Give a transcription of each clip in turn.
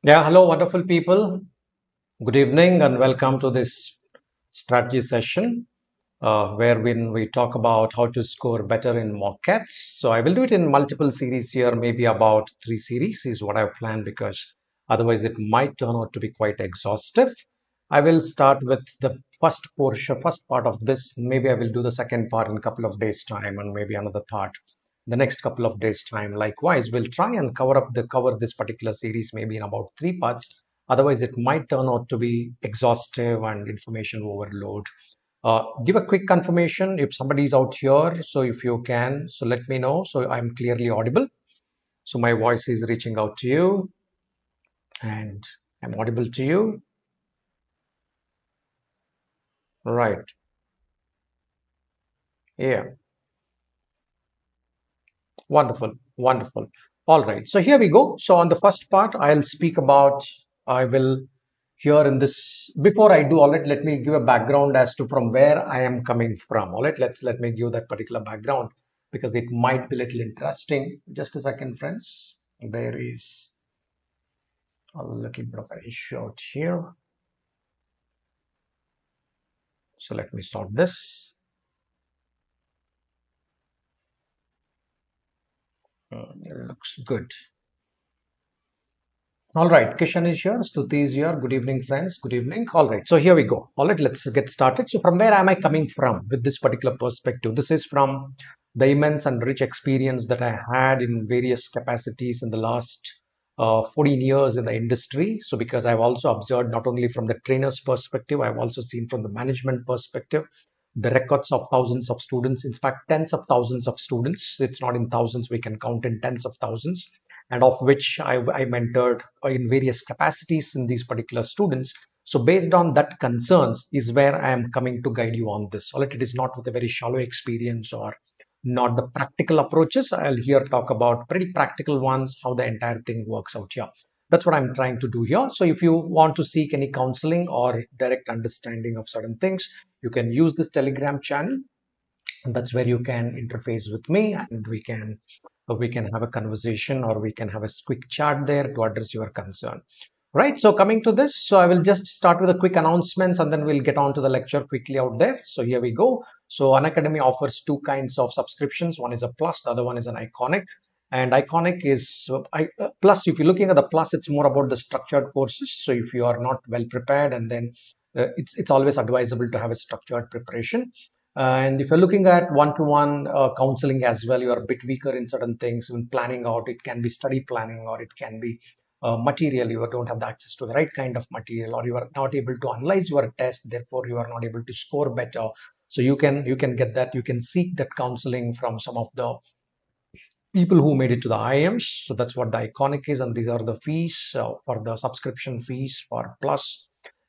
Yeah, hello, wonderful people. Good evening and welcome to this strategy session wherein we talk about how to score better in mock cats. So I will do it in multiple series here, maybe about 3 series is what I've planned because otherwise it might turn out to be quite exhaustive. I will start with the first portion, first part of this. Maybe I will do the second part in a couple of days' time and maybe another part the next couple of days time. Likewise, we'll try and cover this particular series maybe in about 3 parts. Otherwise it might turn out to be exhaustive and information overload. Give a quick confirmation if somebody is out here, so if you can, so let me know so I'm clearly audible, so my voice is reaching out to you and I'm audible to you. Right. Yeah. Wonderful, wonderful. All right, so here we go. So on the first part, I will here in this, before I do all it, let me give a background as to from where I am coming from. All right, let me give that particular background because it might be a little interesting. Just a second, friends. There is a little bit of an issue out here. So let me start this. It looks good. All right, Kishan is here, Stuti is here. Good evening, friends. Good evening. All right, so here we go. All right, let's get started. So, from where am I coming from with this particular perspective? This is from the immense and rich experience that I had in various capacities in the last 14 years in the industry. So, because I've also observed not only from the trainer's perspective, I've also seen from the management perspective the records of thousands of students, in fact, tens of thousands of students. It's not in thousands, we can count in tens of thousands and of which I mentored in various capacities in these particular students. So based on that concerns is where I am coming to guide you on this. So it is not with a very shallow experience or not the practical approaches. I'll here talk about pretty practical ones, how the entire thing works out here. That's what I'm trying to do here. So if you want to seek any counseling or direct understanding of certain things, you can use this Telegram channel. That's where you can interface with me and we can have a conversation or we can have a quick chat there to address your concern. Right, so coming to this, so I will just start with a quick announcements and then we'll get on to the lecture quickly out there. So here we go. So Unacademy offers two kinds of subscriptions. One is a plus, the other one is an iconic. And iconic is plus. If you're looking at the plus, it's more about the structured courses. So if you are not well prepared, and then it's always advisable to have a structured preparation. And if you're looking at one-to-one counseling as well, you are a bit weaker in certain things when planning out. It can be study planning or it can be material. You don't have the access to the right kind of material, or you are not able to analyze your test. Therefore, you are not able to score better. So you can get that. You can seek that counseling from some of the people who made it to the IMs. So that's what the iconic is, and these are the fees for the subscription fees for plus.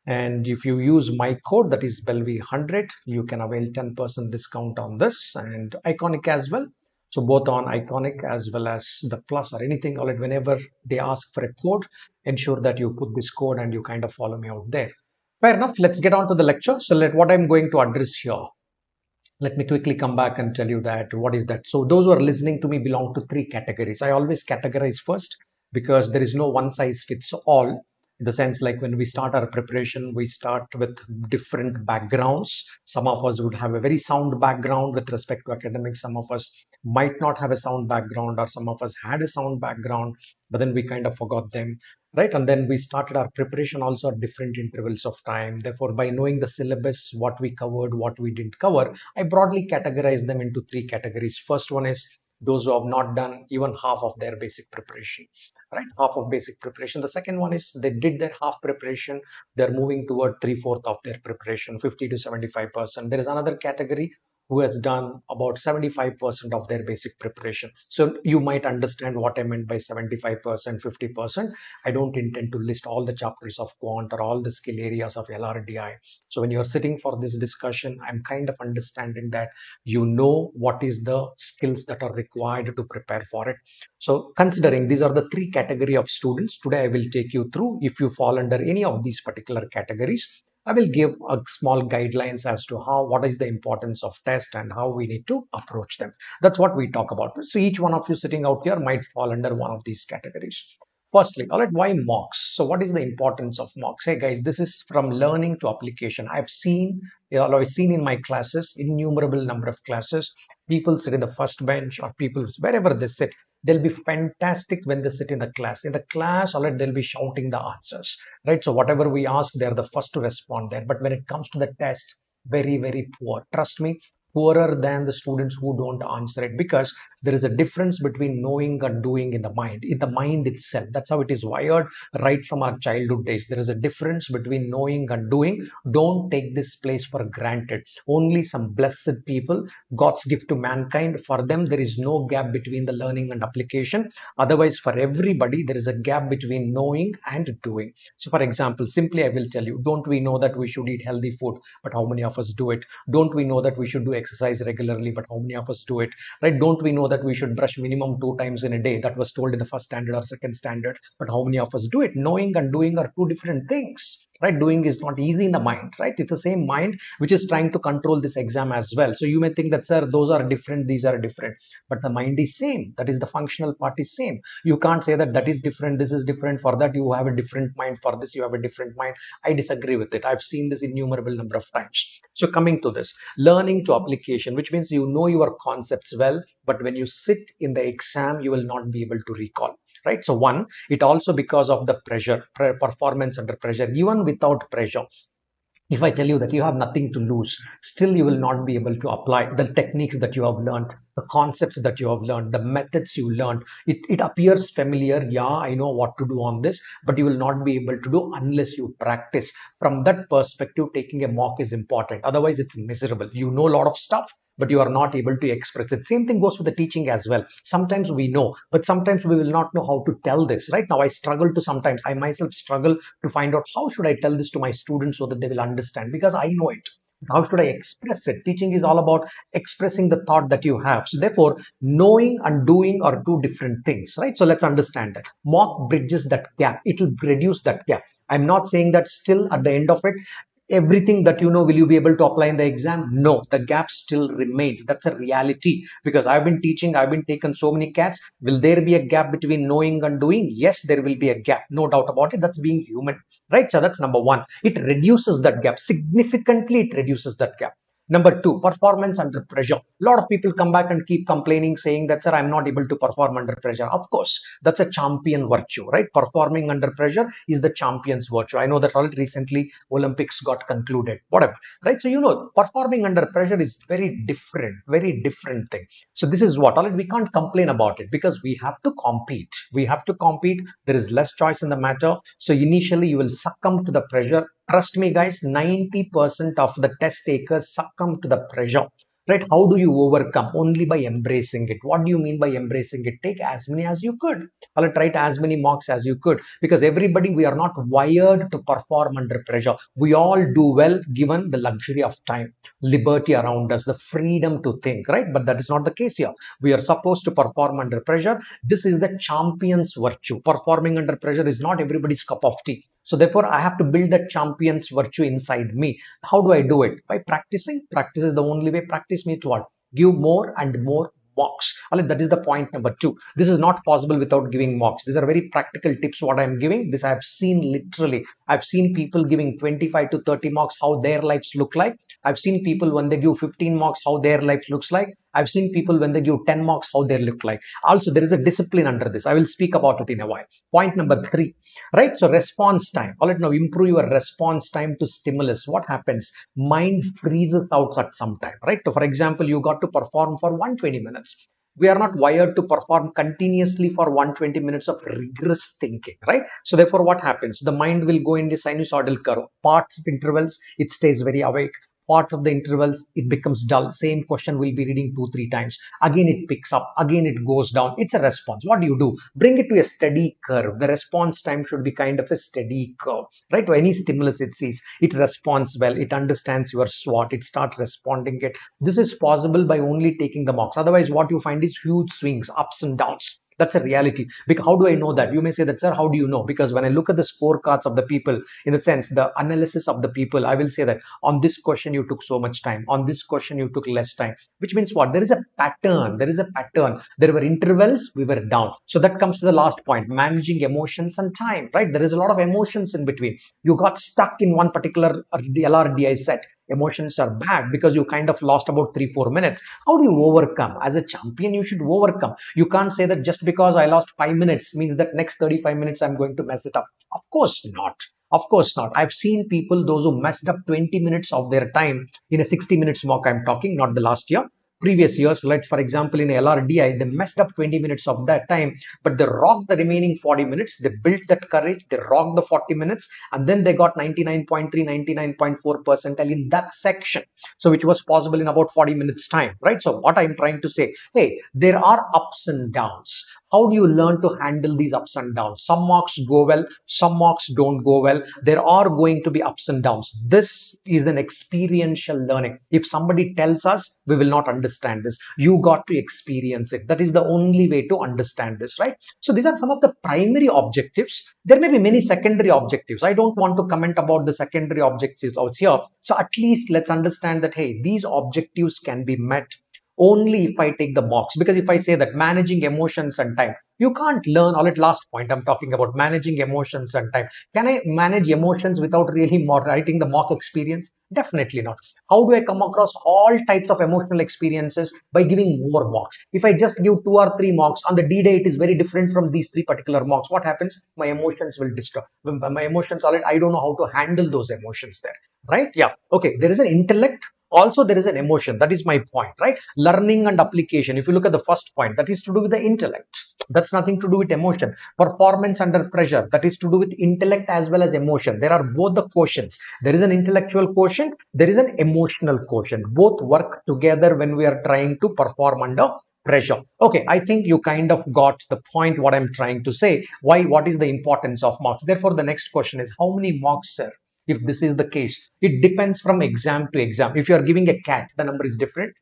And if you use my code, that is Belvi 100, you can avail 10% discount on this and iconic as well. So both on iconic as well as the plus or anything, or whenever they ask for a code, ensure that you put this code and you kind of follow me out there. Fair enough. Let's get on to the lecture. So what I'm going to address here, let me quickly come back and tell you that what is that. So those who are listening to me belong to three categories. I always categorize first because there is no one size fits all, in the sense like when we start our preparation, we start with different backgrounds. Some of us would have a very sound background with respect to academics. Some of us might not have a sound background, or some of us had a sound background but then we kind of forgot them, right? And then we started our preparation also at different intervals of time. Therefore, by knowing the syllabus, what we covered, what we didn't cover, I broadly categorize them into three categories. First one is those who have not done even half of their basic preparation, right? Half of basic preparation. The second one is they did their half preparation, they're moving toward three-fourth of their preparation, 50 to 75%. There is another category who has done about 75% of their basic preparation. So you might understand what I meant by 75%, 50%. I don't intend to list all the chapters of Quant or all the skill areas of LRDI. So when you're sitting for this discussion, I'm kind of understanding that you know what is the skills that are required to prepare for it. So considering these are the three category of students, today I will take you through. If you fall under any of these particular categories, I will give a small guidelines as to what is the importance of test and how we need to approach them. That's what we talk about. So each one of you sitting out here might fall under one of these categories. Firstly, all right, why mocks? So what is the importance of mocks? Hey guys, this is from learning to application. I've seen in my classes, innumerable number of classes, people sit in the first bench or people wherever they sit. They'll be fantastic when they sit in the class. In the class, all right, they'll be shouting the answers, right? So whatever we ask, they're the first to respond there. But when it comes to the test, very, very poor. Trust me, poorer than the students who don't answer it, because there is a difference between knowing and doing in the mind itself. That's how it is wired right from our childhood days. There is a difference between knowing and doing. Don't take this place for granted. Only some blessed people, God's gift to mankind, for them there is no gap between the learning and application. Otherwise, for everybody there is a gap between knowing and doing. So for example, simply I will tell you, don't we know that we should eat healthy food, but how many of us do it? Don't we know that we should do exercise regularly, but how many of us do it? Right? Don't we know that we should brush minimum 2 times in a day? That was told in the first standard or second standard, but how many of us do it? Knowing and doing are two different things, right? Doing is not easy in the mind, right? It's the same mind which is trying to control this exam as well. So you may think that, sir, those are different, these are different, but the mind is same. That is, the functional part is same. You can't say that that is different, this is different. For that you have a different mind, for this you have a different mind. I disagree with it. I've seen this innumerable number of times. So coming to this, learning to application, which means you know your concepts well, but when you sit in the exam, you will not be able to recall, right? So one, it also because of the pressure, performance under pressure. Even without pressure, if I tell you that you have nothing to lose, still you will not be able to apply the techniques that you have learned, the concepts that you have learned, the methods you learned. It appears familiar. Yeah, I know what to do on this, but you will not be able to do unless you practice. From that perspective, taking a mock is important. Otherwise, it's miserable. You know a lot of stuff, but you are not able to express it. Same thing goes with the teaching as well. Sometimes we know, but sometimes we will not know how to tell this. Right now, I myself struggle to find out how should I tell this to my students so that they will understand, because I know it. How should I express it? Teaching is all about expressing the thought that you have. So therefore, knowing and doing are two different things, right? So let's understand that. Mock bridges that gap. It will reduce that gap. I'm not saying that still at the end of it, everything that you know will you be able to apply in the exam? No, the gap still remains. That's a reality, because I've been teaching, I've been taken so many cats. Will there be a gap between knowing and doing? Yes, there will be a gap, no doubt about it. That's being human, right? So that's number one. It reduces that gap significantly. It reduces that gap. Number two, performance under pressure. A lot of people come back and keep complaining, saying that, sir, I'm not able to perform under pressure. Of course, that's a champion virtue, right? Performing under pressure is the champion's virtue. I know that all recently Olympics got concluded, whatever, right? So, you know, performing under pressure is very different thing. So this is what, all right, we can't complain about it because we have to compete. We have to compete. There is less choice in the matter. So initially you will succumb to the pressure. Trust me, guys, 90% of the test takers succumb to the pressure. Right? How do you overcome? Only by embracing it. What do you mean by embracing it? Take as many as you could. Or write as many mocks as you could. Because everybody, we are not wired to perform under pressure. We all do well given the luxury of time, liberty around us, the freedom to think, right? But that is not the case here. We are supposed to perform under pressure. This is the champion's virtue. Performing under pressure is not everybody's cup of tea. So therefore, I have to build that champion's virtue inside me. How do I do it? By practicing. Practice is the only way. Practice means what? Give more and more mocks. That is the point number two. This is not possible without giving mocks. These are very practical tips what I am giving. This I have seen literally. I've seen people giving 25 to 30 mocks, how their lives look like. I've seen people when they give 15 mocks, how their life looks like. I've seen people when they give 10 mocks, how they look like. Also, there is a discipline under this. I will speak about it in a while. Point number three, right? So response time. All right, now improve your response time to stimulus. What happens? Mind freezes out at some time, right? So for example, you got to perform for 120 minutes. We are not wired to perform continuously for 120 minutes of rigorous thinking, right? So therefore, what happens? The mind will go in the sinusoidal curve. Parts of intervals, it stays very awake. Parts of the intervals, it becomes dull. Same question we'll be reading 2-3 times. Again, it picks up. Again, it goes down. It's a response. What do? Bring it to a steady curve. The response time should be kind of a steady curve, right? To any stimulus it sees, it responds well. It understands your SWOT. It starts responding it. This is possible by only taking the mocks. Otherwise, what you find is huge swings, ups and downs. That's a reality. Because how do I know that? You may say that, sir, how do you know? Because when I look at the scorecards of the people, in the sense, the analysis of the people, I will say that on this question you took so much time, on this question you took less time, which means what? There is a pattern. There is a pattern. There were intervals, we were down. So that comes to the last point, managing emotions and time, right? There is a lot of emotions in between. You got stuck in one particular LRDI set. Emotions are bad because you kind of lost about 3 4 minutes. How do you overcome? As a champion, you should overcome. You can't say that just because I lost 5 minutes means that next 35 minutes I'm going to mess it up. Of course not. Of course not. I've seen people, those who messed up 20 minutes of their time in a 60 minutes mock, I'm talking, not the last year, previous years. Let's, for example, in LRDI, they messed up 20 minutes of that time, but they rocked the remaining 40 minutes. They built that courage, they rocked the 40 minutes, and then they got 99.3, 99.4 percentile in that section. So, which was possible in about 40 minutes time, right? So, what I'm trying to say, hey, there are ups and downs. How do you learn to handle these ups and downs? Some marks go well, some marks don't go well. There are going to be ups and downs. This is an experiential learning. If somebody tells us, we will not understand this. You got to experience it. That is the only way to understand this, right? So these are some of the primary objectives. There may be many secondary objectives. I don't want to comment about the secondary objectives out here. So at least let's understand that, hey, these objectives can be met only if I take the mocks. Because if I say that managing emotions and time, you can't learn. All at last point, I'm talking about managing emotions and time. Can I manage emotions without really writing the mock experience? Definitely not. How do I come across all types of emotional experiences? By giving more mocks. If I just give 2 or 3 mocks on the D day, it is very different from these 3 particular mocks. What happens? My emotions will disturb. My emotions, I don't know how to handle those emotions there, right? Yeah. Okay. There is an intellect. Also, there is an emotion. That is my point, right? Learning and application. If you look at the first point, that is to do with the intellect. That's nothing to do with emotion. Performance under pressure. That is to do with intellect as well as emotion. There are both the quotients. There is an intellectual quotient. There is an emotional quotient. Both work together when we are trying to perform under pressure. Okay, I think you kind of got the point what I'm trying to say. Why? What is the importance of marks? Therefore, the next question is, how many marks, sir? If this is the case, it depends from exam to exam. If you are giving a CAT, the number is different.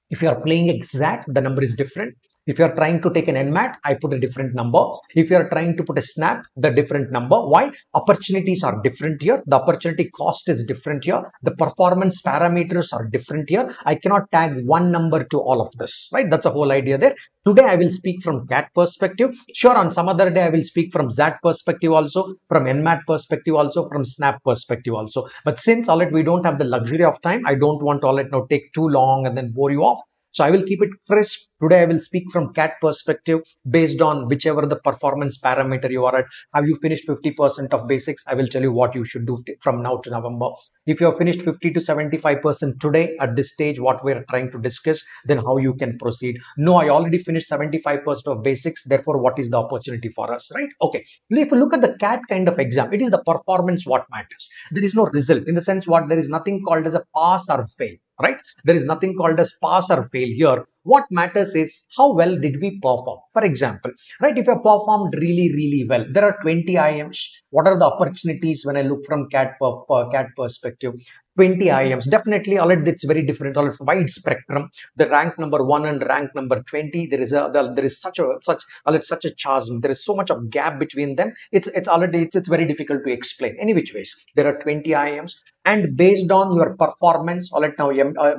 If you are playing exact, the number is different. If you are trying to take an NMAT, I put a different number. If you are trying to put a SNAP, the different number. Why? Opportunities are different here. The opportunity cost is different here. The performance parameters are different here. I cannot tag one number to all of this, right? That's the whole idea there. Today, I will speak from CAT perspective. Sure, on some other day, I will speak from ZAT perspective also, from NMAT perspective also, from SNAP perspective also. But since all it, we don't have the luxury of time, I don't want to all it now take too long and then bore you off. So I will keep it crisp. Today I will speak from CAT perspective based on whichever the performance parameter you are at. Have you finished 50% of basics? I will tell you what you should do from now to November. If you have finished 50 to 75% today at this stage, what we're trying to discuss, then how you can proceed. No, I already finished 75% of basics. Therefore, what is the opportunity for us, right? Okay. If you look at the CAT kind of exam, it is the performance what matters. There is no result in the sense what there is nothing called as a pass or fail. Right? There is nothing called as pass or fail here. What matters is how well did we perform. For example, right? If you performed really, really well, there are 20 IMs. What are the opportunities when I look from CAT perspective? 20 IMs. Definitely, all it, it's very different. All it's wide spectrum. The rank number 1 and rank number 20. There is such a chasm. There is so much of gap between them. It's very difficult to explain. Any which ways, there are 20 IMs. And based on your performance, all right, now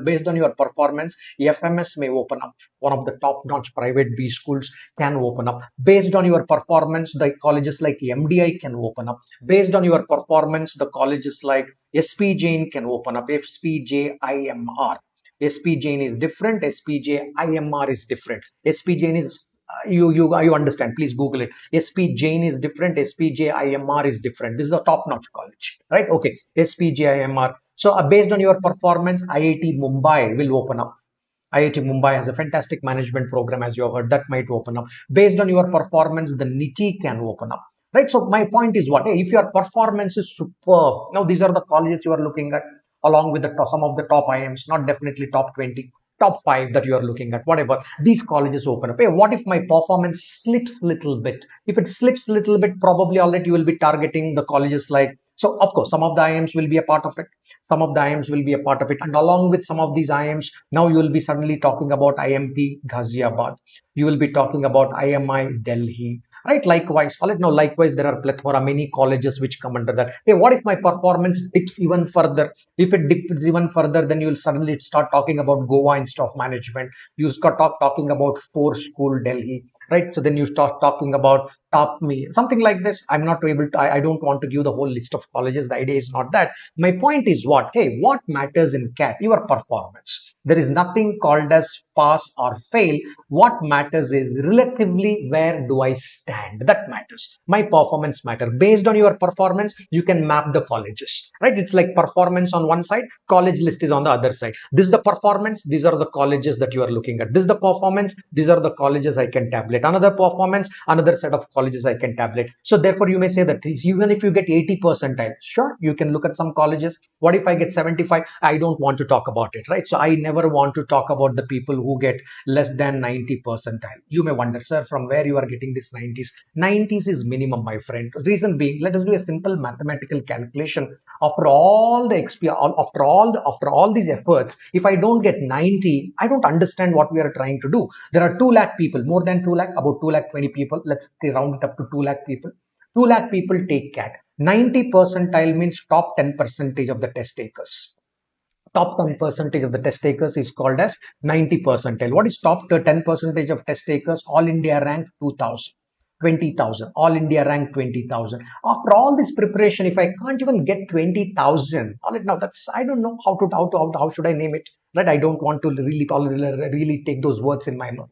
based on your performance, FMS may open up. One of the top-notch private B schools can open up. Based on your performance, the colleges like MDI can open up. Based on your performance, the colleges like SP Jain can open up. SPJ IMR. SP Jain is different. SPJ IMR is different. SP Jain is you understand, please Google it. SP Jain is different, SPJ IMR is different. This is a top-notch college, right? Okay, SPJ IMR. So based on your performance, IIT Mumbai will open up. IIT Mumbai has a fantastic management program, as you have heard, that might open up. Based on your performance, the NITI can open up, right? So my point is what? Hey, if your performance is superb, now these are the colleges you are looking at, along with some of the top IMs, not definitely top 20. Top 5 that you are looking at, whatever, these colleges open up. Hey, what if my performance slips little bit? If it slips little bit, probably already you will be targeting the colleges like So of course, some of the IIMs will be a part of it. Some of the IIMs will be a part of it. And along with some of these IIMs, now you will be suddenly talking about IMT Ghaziabad. You will be talking about IMI Delhi. Right, likewise, all right, now likewise, there are plethora many colleges which come under that. Hey, what if my performance dips even further? If it dips even further, then you'll suddenly start talking about Goa Institute of Management. You start talking about Force School Delhi, right? So then you start talking about Top Me, something like this. I'm not able to, I don't want to give the whole list of colleges. The idea is not that. My point is what? Hey, what matters in CAT? Your performance. There is nothing called as pass or fail. What matters is relatively where do I stand? That matters. My performance matter. Based on your performance, you can map the colleges, right? It's like performance on one side, college list is on the other side. This is the performance. These are the colleges that you are looking at. This is the performance. These are the colleges I can tabulate. Another performance, another set of colleges I can tabulate. So therefore, you may say that even if you get 80 percentile, sure, you can look at some colleges. What if I get 75? I don't want to talk about it, right? So I never want to talk about the people who get less than 90 percentile. You may wonder, sir, from where you are getting this 90s? 90s is minimum, my friend. Reason being, let us do a simple mathematical calculation. After all the after all these efforts, if I don't get 90, I don't understand what we are trying to do. There are 2 lakh people, more than 2 lakh, about 2 lakh 20 people. Let's round it up to 2 lakh people. 2 lakh people take CAT. 90 percentile means top 10 percentage of the test takers. Top 10 percentage of the test takers is called as 90 percentile. What is top 10 percentage of test takers? All India rank 2000. 20,000. All India rank 20,000. After all this preparation, if I can't even get 20,000, all right, now that's, I don't know how should I name it, right? I don't want to really take those words in my mouth.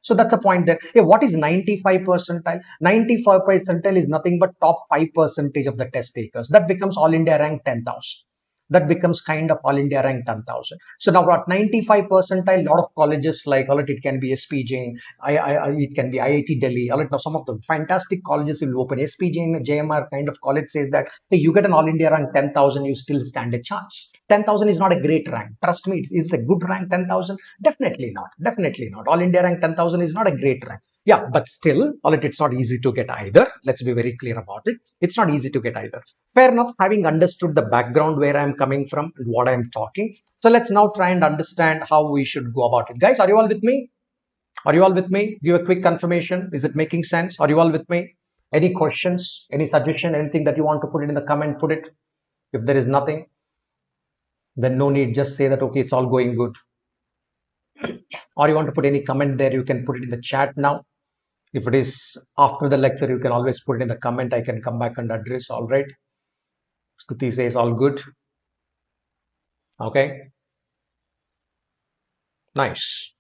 So that's a point there. Hey, what is 95 percentile? 95 percentile is nothing but top 5 percentage of the test takers. That becomes all India rank 10,000. That becomes kind of all India rank 10,000. So now at 95 percentile, lot of colleges like, all right, it can be SPJ, it can be IIT Delhi. All right, now some of the fantastic colleges will open. SPJ and JMR kind of college says that, hey, you get an all India rank 10,000, you still stand a chance. 10,000 is not a great rank. Trust me, it's a good rank 10,000. Definitely not. Definitely not. All India rank 10,000 is not a great rank. Yeah, but still, all right, it's not easy to get either. Let's be very clear about it. It's not easy to get either. Fair enough, having understood the background where I'm coming from and what I'm talking. So let's now try and understand how we should go about it. Guys, are you all with me? Are you all with me? Give a quick confirmation. Is it making sense? Are you all with me? Any questions, any suggestion, anything that you want to put it in the comment, put it. If there is nothing, then no need. Just say that, okay, it's all going good. Or you want to put any comment there, you can put it in the chat now. If it is after the lecture, you can always put it in the comment. I can come back and address. All right. Skuti says all good. Okay. Nice.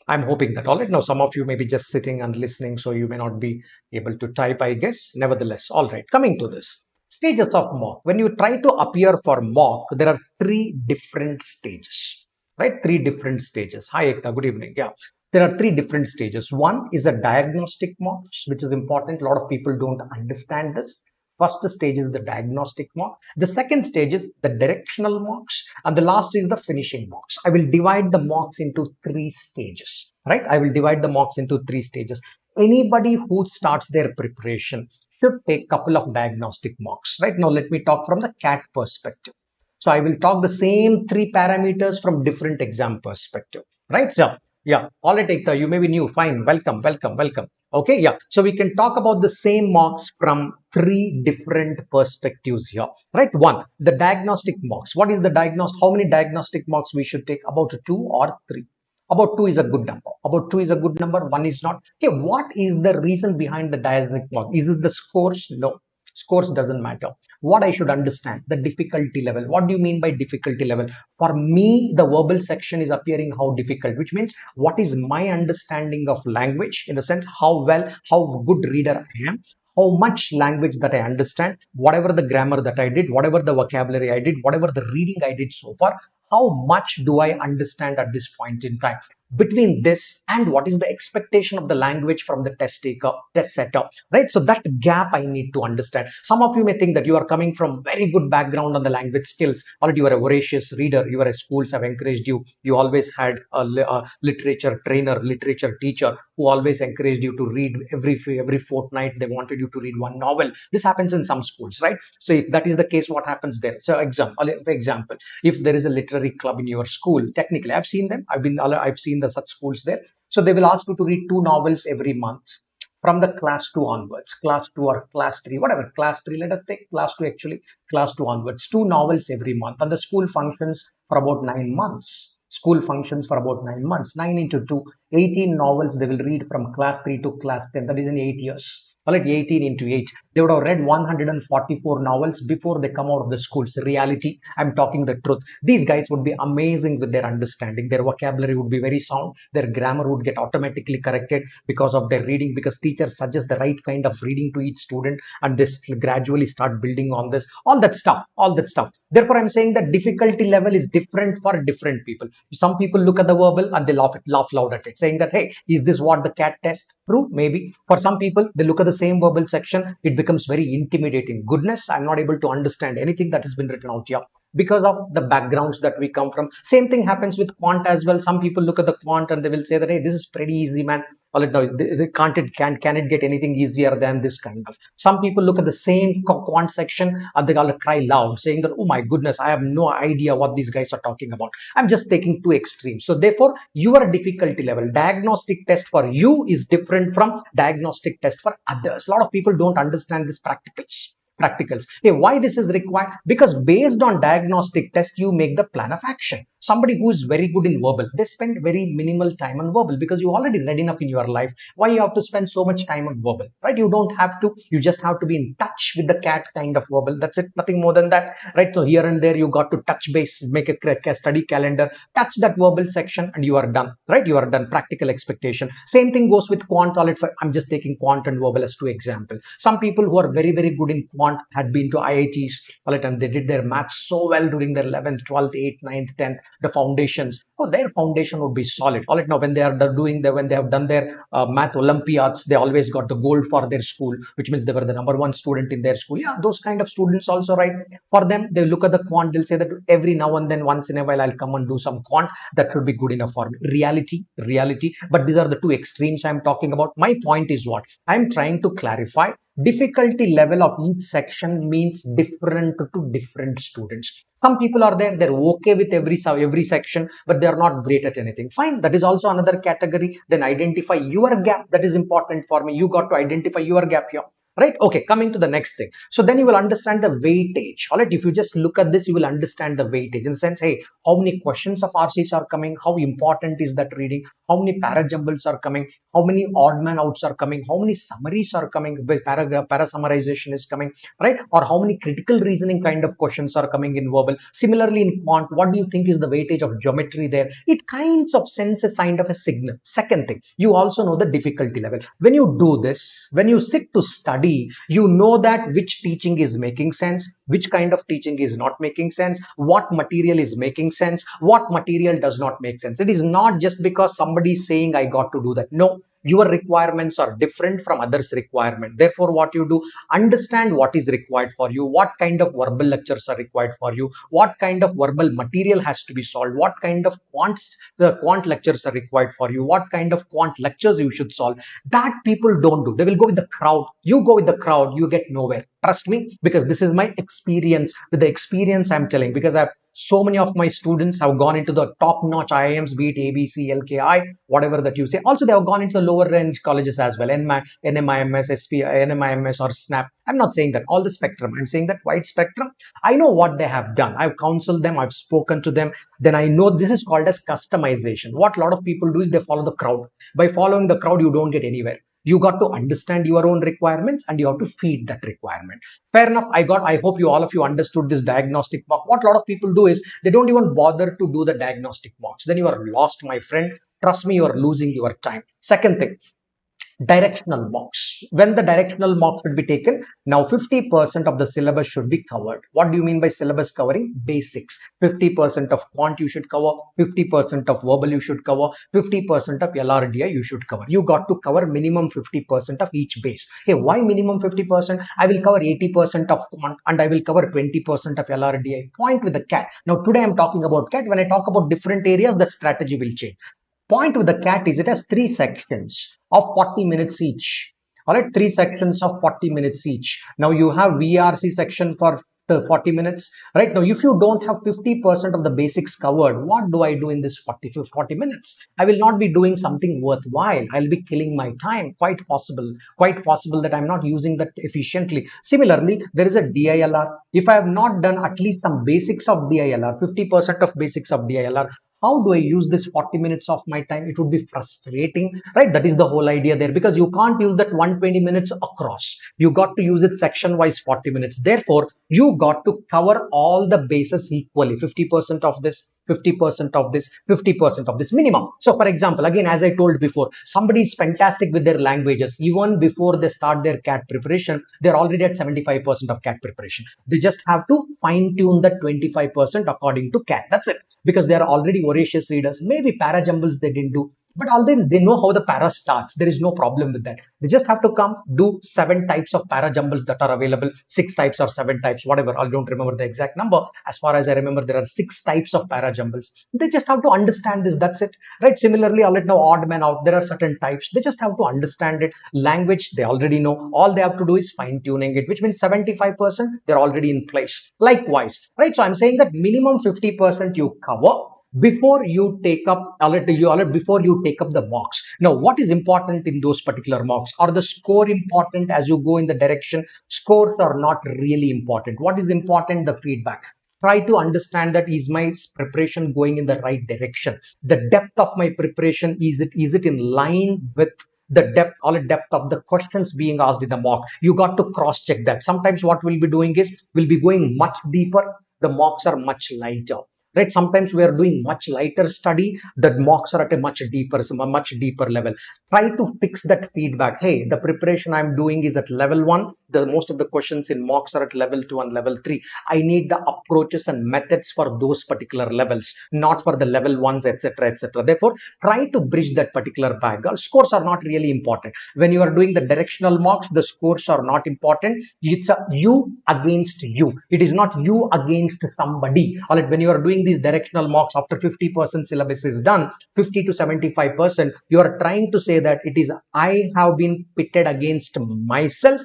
I'm hoping that. All right. Now, some of you may be just sitting and listening, so you may not be able to type, I guess. Nevertheless, all right. Coming to this. Stages of mock. When you try to appear for mock, there are 3 different stages. Right? 3 different stages. Hi, Ekta. Good evening. Yeah. There are 3 different stages. One is a diagnostic mock, which is important. A lot of people don't understand this. First stage is the diagnostic mock. The second stage is the directional mocks. And the last is the finishing mocks. I will divide the mocks into 3 stages, right? I will divide the mocks into 3 stages. Anybody who starts their preparation should take a couple of diagnostic mocks, right? Now, let me talk from the CAT perspective. So I will talk the same 3 parameters from different exam perspective, right? So, yeah, all right, Ekta, you may be new. Fine. Welcome. Okay, yeah. So we can talk about the same mocks from 3 different perspectives here, right? One, the diagnostic mocks. What is the diagnostic? How many diagnostic mocks we should take? About 2 or 3. About 2 is a good number. About 2 is a good number. 1 is not. Okay, what is the reason behind the diagnostic mock? Is it the scores? No. Scores doesn't matter. What I should understand, the difficulty level. What do you mean by difficulty level? For me, the verbal section is appearing how difficult, which means what is my understanding of language, in the sense how good reader I am, how much language that I understand, whatever the grammar that I did, whatever the vocabulary I did, whatever the reading I did so far, how much do I understand at this point in time? Between this and what is the expectation of the language from the test taker, test setter, right? So that gap I need to understand. Some of you may think that you are coming from very good background on the language skills, or you are a voracious reader, your schools have encouraged you, you always had a literature trainer, literature teacher who always encouraged you to read every fortnight. They wanted you to read one novel. This happens in some schools, right? So if that is the case, what happens there? So for example, if there is a literary club in your school, technically I've seen them, I've seen the such schools there. So they will ask you to read two novels every month from the class 2 onwards, class 2 or class 3, whatever, class 3, let us take class 2 actually, class 2 onwards, two novels every month. And the school functions for about 9 months. School functions for about 9 months. 9 into 2, 18 novels they will read from class 3 to class 10. That is in 8 years. Well, like 18 into 8. They would have read 144 novels before they come out of the schools. Reality, I'm talking the truth. These guys would be amazing with their understanding. Their vocabulary would be very sound. Their grammar would get automatically corrected because of their reading, because teachers suggest the right kind of reading to each student, and they gradually start building on this. All that stuff, all that stuff. Therefore, I'm saying that difficulty level is different for different people. Some people look at the verbal and they laugh loud at it, saying that, hey, is this what the CAT test? True, maybe. For some people, they look at the same verbal section, it becomes very intimidating. Goodness, I'm not able to understand anything that has been written out here because of the backgrounds that we come from. Same thing happens with quant as well. Some people look at the quant and they will say that, hey, this is pretty easy, man. All it knows, can it get anything easier than this kind of? Some people look at the same quant section and they all cry loud, saying that, oh my goodness, I have no idea what these guys are talking about. I'm just taking two extremes. So therefore, your difficulty level, diagnostic test for you is different from diagnostic test for others. A lot of people don't understand this practicals. Hey, why this is required? Because based on diagnostic test, you make the plan of action. Somebody who is very good in verbal, they spend very minimal time on verbal because you already read enough in your life. Why you have to spend so much time on verbal, right? You don't have to. You just have to be in touch with the CAT kind of verbal. That's it. Nothing more than that, right? So here and there, you got to touch base, make a study calendar, touch that verbal section, and you are done, right? You are done. Practical expectation. Same thing goes with quant. I'm just taking quant and verbal as two examples. Some people who are very, very good in quant had been to IITs, right, and they did their math so well during their 11th, 12th, 8th, 9th, 10th, the foundations. Oh, their foundation would be solid. All right, now when they are when they have done their math Olympiads, they always got the gold for their school, which means they were the number one student in their school. Yeah, those kind of students also, right? For them, they look at the quant, they'll say that every now and then, once in a while, I'll come and do some quant. That should be good enough for me. Reality. But these are the two extremes I'm talking about. My point is what? I'm trying to clarify. Difficulty level of each section means different to different students. Some people are there, they're okay with every section, but they're not great at anything. Fine, that is also another category. Then identify your gap. That is important for me. You got to identify your gap here. Right? Okay, coming to the next thing. So then you will understand the weightage. All right, if you just look at this, you will understand the weightage in the sense, hey, how many questions of RCs are coming? How important is that reading? How many parajumbles are coming? How many odd man outs are coming? How many summaries are coming? Para summarization is coming, right? Or how many critical reasoning kind of questions are coming in verbal? Similarly, in quant, what do you think is the weightage of geometry there? It kinds of sends a kind of a signal. Second thing, you also know the difficulty level. When you do this, when you sit to study, you know that which teaching is making sense, which kind of teaching is not making sense, what material is making sense, what material does not make sense. It is not just because somebody is saying I got to do that. No, your requirements are different from others' requirement. Therefore, what you do, understand what is required for you, what kind of verbal lectures are required for you, what kind of verbal material has to be solved, what kind of quant lectures are required for you, what kind of quant lectures you should solve. That people don't do. They will go with the crowd. You go with the crowd, you get nowhere. Trust me, because this is my experience. With the experience I'm telling, because so many of my students have gone into the top-notch IIMs, be it ABC, LKI, whatever that you say. Also, they have gone into the lower-range colleges as well, NMIMS, SP, NMIMS, or SNAP. I'm not saying that all the spectrum. I'm saying that wide spectrum. I know what they have done. I've counseled them. I've spoken to them. Then I know this is called as customization. What a lot of people do is they follow the crowd. By following the crowd, you don't get anywhere. You got to understand your own requirements and you have to feed that requirement. Fair enough. I hope all of you understood this diagnostic mock. What a lot of people do is they don't even bother to do the diagnostic mocks. Then you are lost, my friend. Trust me, you are losing your time. Second thing, directional mocks. When the directional mocks should be taken, now 50% of the syllabus should be covered. What do you mean by syllabus covering? Basics. 50% of quant you should cover, 50% of verbal you should cover, 50% of LRDI you should cover. You got to cover minimum 50% of each base. Hey, why minimum 50%? I will cover 80% of quant and I will cover 20% of LRDI. Point with the CAT. Now today I'm talking about CAT. When I talk about different areas, the strategy will change. Point with the cat is it has three sections of 40 minutes each. All right, three sections of 40 minutes each. Now you have VRC section for 40 minutes. Right now, if you don't have 50% of the basics covered, what do I do in this 40 minutes? I will not be doing something worthwhile. I'll be killing my time. Quite possible that I'm not using that efficiently. Similarly, there is a DILR. If I have not done at least some basics of DILR, 50% of basics of DILR, how do I use this 40 minutes of my time? It would be frustrating, right? That is the whole idea there, because you can't use that 120 minutes across. You got to use it section wise 40 minutes. Therefore, you got to cover all the bases equally, 50% of this, 50% of this, 50% of this minimum. So for example, again, as I told before, somebody is fantastic with their languages. Even before they start their CAT preparation, they're already at 75% of CAT preparation. They just have to fine tune the 25% according to CAT. That's it, because they are already voracious readers. Maybe para jumbles they didn't do, but already they know how the para starts. There is no problem with that. They just have to come do 7 types of para jumbles that are available, 6 types or 7 types, whatever. I don't remember the exact number. As far as I remember, there are 6 types of para jumbles. They just have to understand this. That's it, right? Similarly, I'll let know odd man out. There are certain types. They just have to understand it. Language, they already know. All they have to do is fine tuning it, which means 75% they're already in place. Likewise, right? So I'm saying that minimum 50% you cover before you take up before you take up the mocks. Now, what is important in those particular mocks? Are the score important as you go in the direction? Scores are not really important. What is important? The feedback. Try to understand that, is my preparation going in the right direction? The depth of my preparation, is it in line with the depth or depth of the questions being asked in the mock? You got to cross check that. Sometimes what we'll be doing is we'll be going much deeper. The mocks are much lighter, right? Sometimes we are doing much lighter study, the mocks are at a much deeper level. Try to fix that feedback. Hey, the preparation I'm doing is at level 1. The most of the questions in mocks are at level 2 and level 3. I need the approaches and methods for those particular levels, not for the level 1s, etc., etc. Therefore, try to bridge that particular bag. Scores are not really important when you are doing the directional mocks. The scores are not important. It's a you against you. It is not you against somebody. All right, when you are doing these directional mocks, after 50% syllabus is done, 50 to 75%, you are trying to say that it is I have been pitted against myself,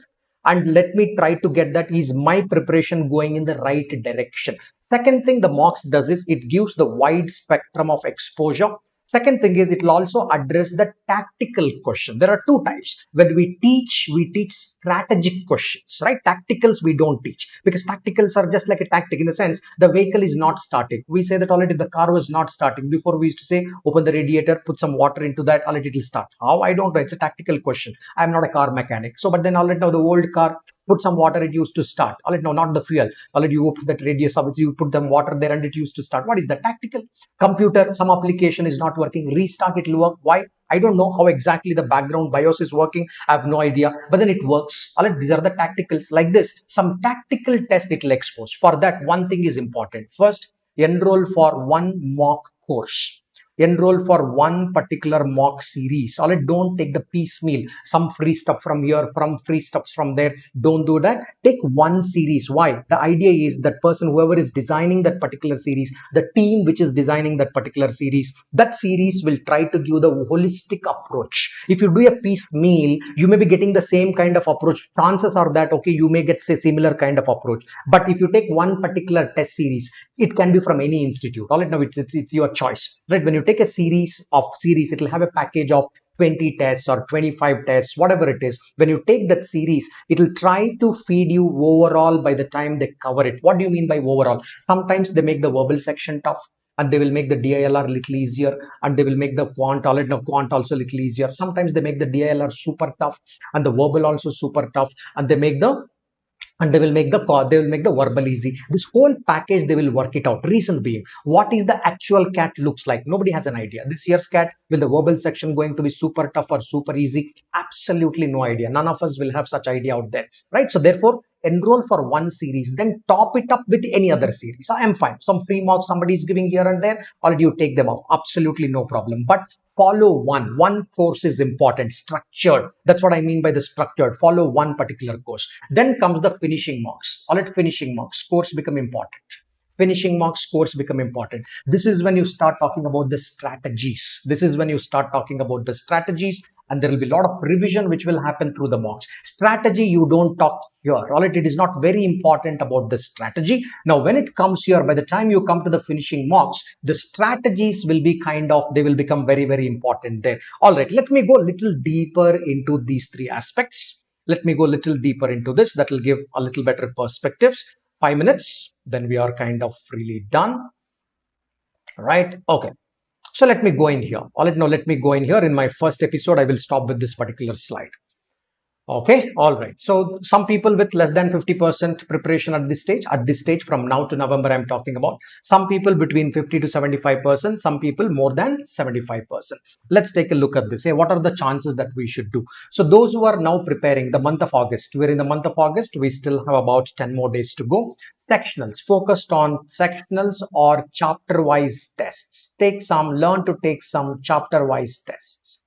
and let me try to get that, is my preparation going in the right direction? Second thing the mocks does is it gives the wide spectrum of exposure. Second thing is it will also address the tactical question. There are 2 types. When we teach strategic questions, right? Tacticals we don't teach, because tacticals are just like a tactic in the sense the vehicle is not starting. We say that already the car was not starting. Before we used to say open the radiator, put some water into that, already it will start. How? I don't know. It's a tactical question. I'm not a car mechanic. So, but then already now the old car, put some water, it used to start. Alright, no, not the fuel. Already you open that radius of it, you put them water there and it used to start. What is the tactical? Computer, some application is not working, restart, it will work. Why? I don't know how exactly the background BIOS is working. I have no idea, but then it works. Alright, these are the tacticals. Like this, some tactical test it will expose. For that, one thing is important. First, enroll for one mock course. Enroll for one particular mock series. All right, don't take the piecemeal, some free stuff from here, from free stuff from there. Don't do that. Take one series. Why? The idea is that person, whoever is designing that particular series, the team which is designing that particular series, that series will try to give the holistic approach. If you do a piecemeal, you may be getting the same kind of approach. Chances are that, okay, you may get a similar kind of approach. But if you take one particular test series, it can be from any institute. All right, now it's your choice, right? When you take a series, it will have a package of 20 tests or 25 tests, whatever it is. When you take that series, it will try to feed you overall by the time they cover it. What do you mean by overall? Sometimes they make the verbal section tough, and they will make the DILR a little easier, and they will make the quant also a little easier. Sometimes they make the DILR super tough and the verbal also super tough, and they will make the verbal easy. This whole package they will work it out. Reason being, what is the actual CAT looks like? Nobody has an idea. This year's CAT, will the verbal section going to be super tough or super easy? Absolutely no idea. None of us will have such idea out there, right? So therefore, enroll for one series, then top it up with any other series. I am fine. Some free marks somebody is giving here and there, already you take them off. Absolutely no problem. But follow one course is important, structured. That's what I mean by the structured. Follow one particular course. Then comes the finishing marks. All right, finishing marks. Scores become important. finishing mock scores become important. This is when you start talking about the strategies. This is when you start talking about the strategies, and there will be a lot of revision which will happen through the mocks. Strategy you don't talk here. All right, it is not very important about the strategy. Now, when it comes here, by the time you come to the finishing mocks, the strategies will be they will become very, very important there. All right, let me go a little deeper into these three aspects. Let me go a little deeper into this. That will give a little better perspectives. 5 minutes, then we are kind of really done. Right? Okay. So let me go in here. All right, now let me go in here. In my first episode, I will stop with this particular slide. Okay, all right. So some people with less than 50% preparation at this stage from now to November, I'm talking about. Some people between 50 to 75%, some people more than 75%. Let's take a look at this. Hey, what are the chances that we should do? So those who are now preparing the month of August, we're in the month of August, we still have about 10 more days to go. Sectionals, focused on sectionals or chapter-wise tests. Learn to take some chapter-wise tests.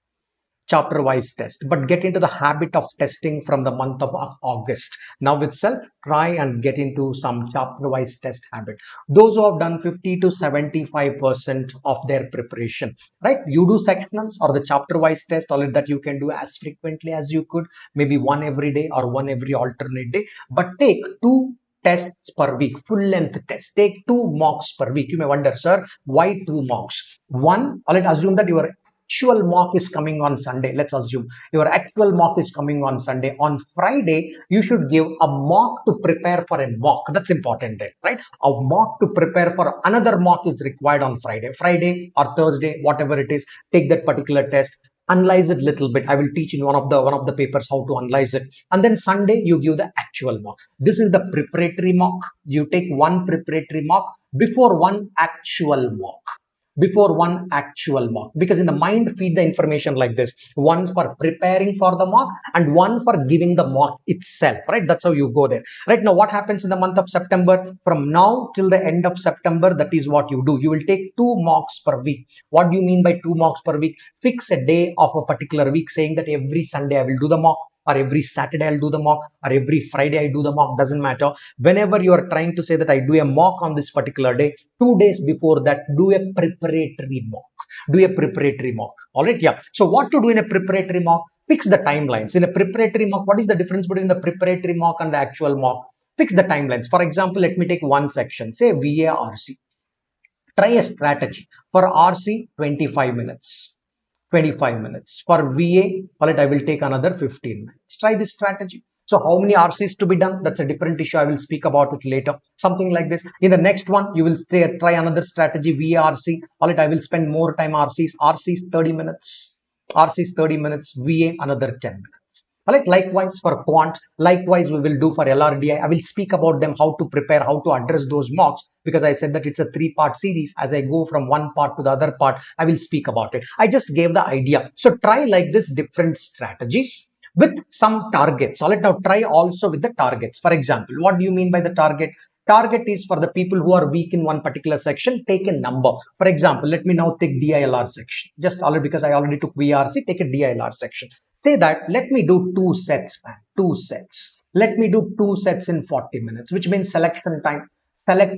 Chapter-wise test, but get into the habit of testing from the month of August. Now itself, try and get into some chapter-wise test habit. Those who have done 50 to 75% of their preparation, right? You do sectionals or the chapter-wise test, all that you can do as frequently as you could, maybe one every day or one every alternate day, but take 2 tests per week, full length test. Take 2 mocks per week. You may wonder, sir, why 2 mocks? One, let's assume that your actual mock is coming on Sunday. Let's assume your actual mock is coming on Sunday. On Friday, you should give a mock to prepare for a mock. That's important there, right? A mock to prepare for another mock is required on Friday or Thursday, whatever it is. Take that particular test, analyze it little bit. I will teach in one of the papers how to analyze it, and then Sunday you give the actual mock. This is the preparatory mock. You take one preparatory mock before one actual mock. Because in the mind feed the information like this: one for preparing for the mock and one for giving the mock itself, right? That's how you go there. Right now, what happens in the month of September? From now till the end of September, that is what you do. You will take 2 mocks per week. What do you mean by 2 mocks per week? Fix a day of a particular week, saying that every Sunday I will do the mock, or every Saturday I'll do the mock, or every Friday I do the mock. Doesn't matter. Whenever you are trying to say that I do a mock on this particular day, 2 days before that, do a preparatory mock. All right, yeah. So what to do in a preparatory mock? Fix the timelines. In a preparatory mock, what is the difference between the preparatory mock and the actual mock? Fix the timelines. For example, let me take one section, say VARC. Try a strategy. For RC, 25 minutes. 25 minutes. For VA, I will take another 15 minutes. Try this strategy. So how many RCs to be done? That's a different issue. I will speak about it later. Something like this. In the next one, you will try another strategy, VARC. I will spend more time RCs. RCs 30 minutes. RCs 30 minutes. VA another 10 minutes. Likewise for Quant, likewise we will do for LRDI. I will speak about them, how to prepare, how to address those mocks, because I said that it's a 3-part series. As I go from one part to the other part, I will speak about it. I just gave the idea. So try like this different strategies with some targets. Now try also with the targets. For example, what do you mean by the target? Target is for the people who are weak in one particular section. Take a number. For example, let me now take DILR section. Just because I already took VRC, take a DILR section. Say that, let me do 2 sets, man. 2 sets. Let me do 2 sets in 40 minutes, which means selection time.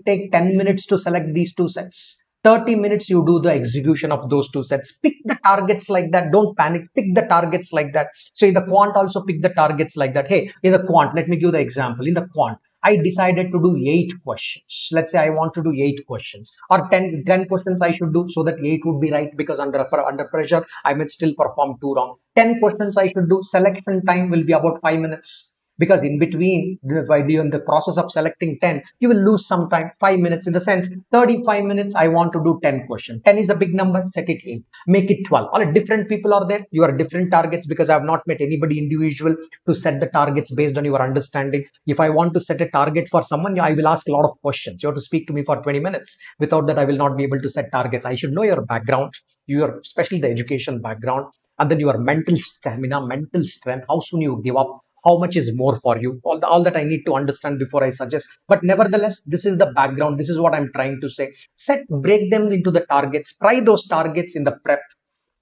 Take 10 minutes to select these 2 sets. 30 minutes you do the execution of those 2 sets. Pick the targets like that. Don't panic. Pick the targets like that. So in the Quant also pick the targets like that. Hey, in the Quant, let me give the example. In the Quant, I decided to do 8 questions. Let's say I want to do 8 questions, or 10 questions I should do, so that 8 would be right, because under pressure I might still perform 2 wrong. 10 questions I should do. Selection time will be about 5 minutes, because in between, while you're in the process of selecting 10, you will lose some time. 5 minutes, in the sense 35 minutes I want to do 10 questions. 10 is a big number. Set it 8, make it 12. All different people are there. You are different targets, because I have not met anybody individual to set the targets based on your understanding. If I want to set a target for someone, I will ask a lot of questions. You have to speak to me for 20 minutes. Without that, I will not be able to set targets. I should know your background, especially the education background, and then your mental stamina, mental strength, how soon you give up, how much is more for you, all that I need to understand before I suggest. But nevertheless, this is the background. This is what I'm trying to say. Break them into the targets. Try those targets in the prep.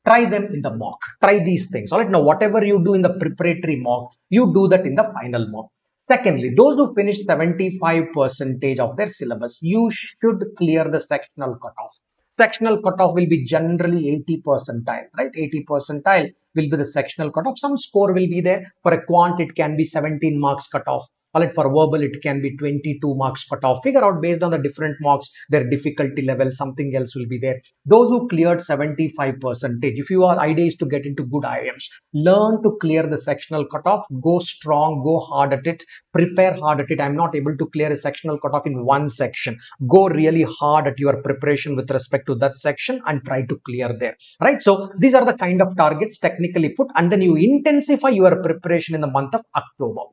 Try them in the mock. Try these things. All right. Now, whatever you do in the preparatory mock, you do that in the final mock. Secondly, those who finish 75 percentage of their syllabus, you should clear the sectional cutoff. Sectional cutoff will be generally 80 percentile, right? 80 percentile will be the sectional cutoff. Some score will be there. For a quant, it can be 17 marks cutoff. Or like for verbal, it can be 22 marks cutoff. Figure out based on the different marks, their difficulty level, something else will be there. Those who cleared 75 percentage, if your idea is to get into good IIMs, learn to clear the sectional cutoff, go strong, go hard at it, prepare hard at it. I'm not able to clear a sectional cutoff in one section. Go really hard at your preparation with respect to that section and try to clear there, right? So these are the kind of targets technically put, and then you intensify your preparation in the month of October.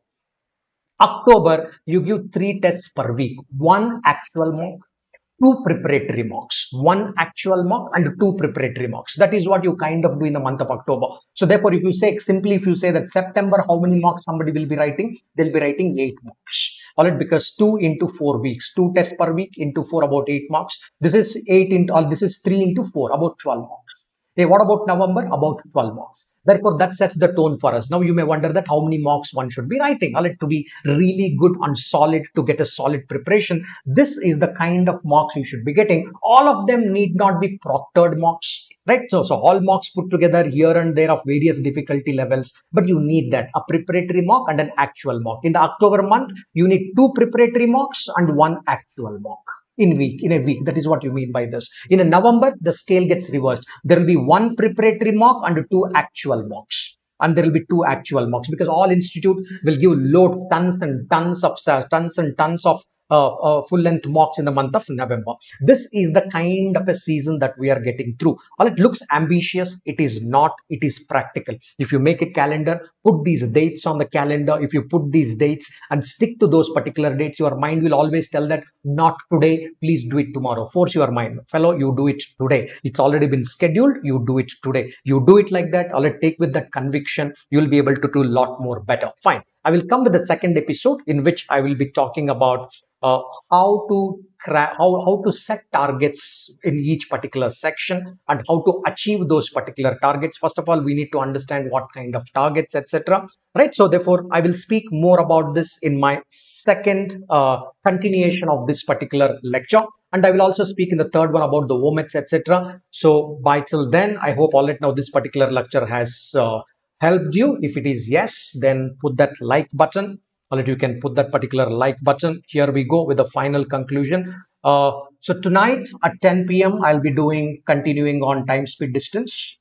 October, you give 3 tests per week, one actual mock, two preparatory mocks, one actual mock and two preparatory mocks. That is what you kind of do in the month of October. So therefore, if you say simply, if you say that September, how many mocks somebody will be writing, they'll be writing 8 mocks. All right, because 2 into 4 weeks, 2 tests per week into 4, about 8 mocks. This is 8 into all, this is 3 into 4, about 12 mocks. Hey, what about November? About 12 mocks. Therefore, that sets the tone for us. Now, you may wonder that how many mocks one should be writing. All right, to be really good and solid, to get a solid preparation, this is the kind of mocks you should be getting. All of them need not be proctored mocks, right? So all mocks put together here and there of various difficulty levels, but you need that, a preparatory mock and an actual mock. In the October month, you need 2 preparatory mocks and 1 actual mock in a week. That is what you mean by this. In a November, the scale gets reversed. There will be 1 preparatory mock and 2 actual mocks, and there will be 2 actual mocks, because all institute will give load tons and tons of full length mocks in the month of November. This is the kind of a season that we are getting through. All it looks ambitious, it is not, it is practical. If you make a calendar, put these dates on the calendar. If you put these dates and stick to those particular dates, your mind will always tell that not today, please do it tomorrow. Force your mind, fellow, you do it today. It's already been scheduled, you do it today. You do it like that. All it take with that conviction, you will be able to do a lot more better. Fine, I will come with the second episode in which I will be talking about uh, how to how to set targets in each particular section and how to achieve those particular targets. First of all, we need to understand what kind of targets, etc. Right. So therefore, I will speak more about this in my second continuation of this particular lecture. And I will also speak in the third one about the omits, etc. So by till then, I hope all right now this particular lecture has helped you. If it is yes, then put that like button. All right, you can put that particular like button. Here we go with the final conclusion. So tonight at 10 p.m. I'll be continuing on time, speed, distance.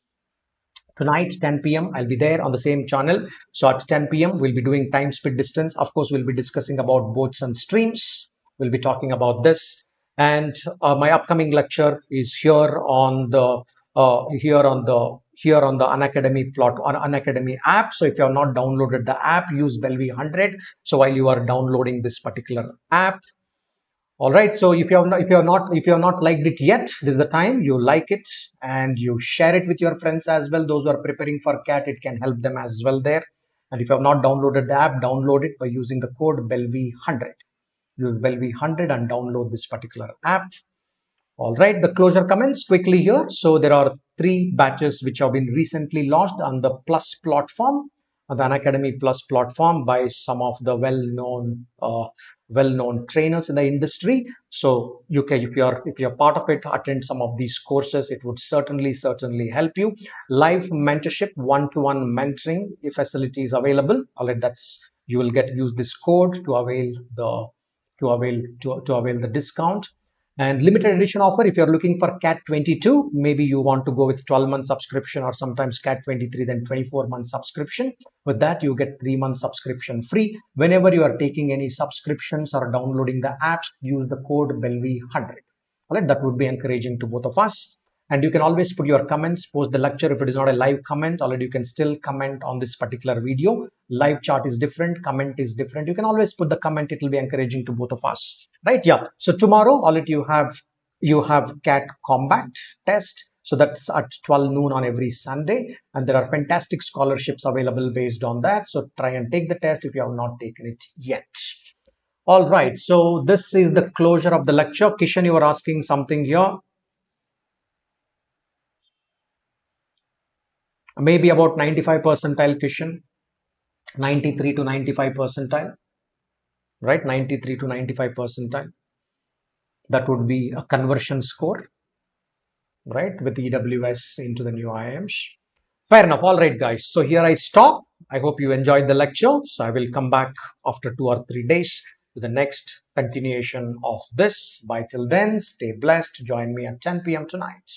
Tonight 10 p.m. I'll be there on the same channel. So at 10 p.m. we'll be doing time, speed, distance. Of course, we'll be discussing about boats and streams. We'll be talking about this. And my upcoming lecture is here on the Unacademy Unacademy app. So if you have not downloaded the app, use Belvi 100. So while you are downloading this particular app, all right. So if you have not liked it yet, this is the time you like it and you share it with your friends as well. Those who are preparing for CAT, it can help them as well there. And if you have not downloaded the app, download it by using the code Belvi 100. Use Belvi 100 and download this particular app. All right, the closure comments quickly here. So there are 3 batches which have been recently launched on the Plus platform, the Unacademy Plus platform, by some of the well-known trainers in the industry. So you can, if you're part of it, attend some of these courses. It would certainly help you. Live mentorship, one-to-one mentoring facility is available. All right, you will use this code to avail the discount. And limited edition offer, if you're looking for CAT 22, maybe you want to go with 12-month subscription, or sometimes CAT 23, then 24-month subscription. With that, you get 3 months subscription free. Whenever you are taking any subscriptions or downloading the apps, use the code Belvi 100. All right, that would be encouraging to both of us. And you can always put your comments post the lecture. If it is not a live comment, already you can still comment on this particular video. Live chat is different, comment is different. You can always put the comment. It will be encouraging to both of us, right? Yeah. So tomorrow, already you have CAT combat test. So that's at 12 noon on every Sunday, and there are fantastic scholarships available based on that. So try and take the test if you have not taken it yet. All right. So this is the closure of the lecture. Kishan, you were asking something here. Maybe about 95 percentile, Kishan. 93 to 95 percentile. right? 93 to 95 percentile. That would be a conversion score, right? With EWS into the new IIMs. Fair enough. All right, guys. So here I stop. I hope you enjoyed the lecture. So I will come back after 2 or 3 days to the next continuation of this. Bye till then. Stay blessed. Join me at 10 p.m. tonight.